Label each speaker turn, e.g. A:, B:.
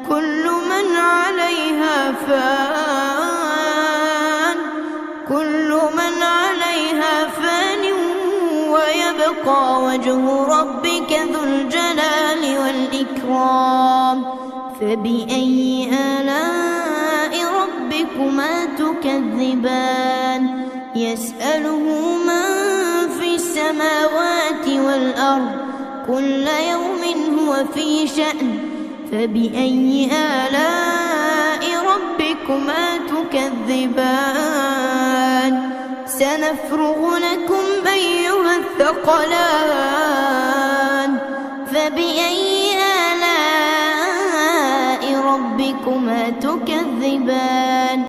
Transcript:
A: كل من عليها فان ويبقى وجه ربك ذو الجلال والإكرام فبأي آلاء ربكما تكذبان يسأله من في السماوات والأرض كل يوم هو في شأن فبأي آلاء ربكما تكذبان سنفرغ لكم أيها الثقلان فبأي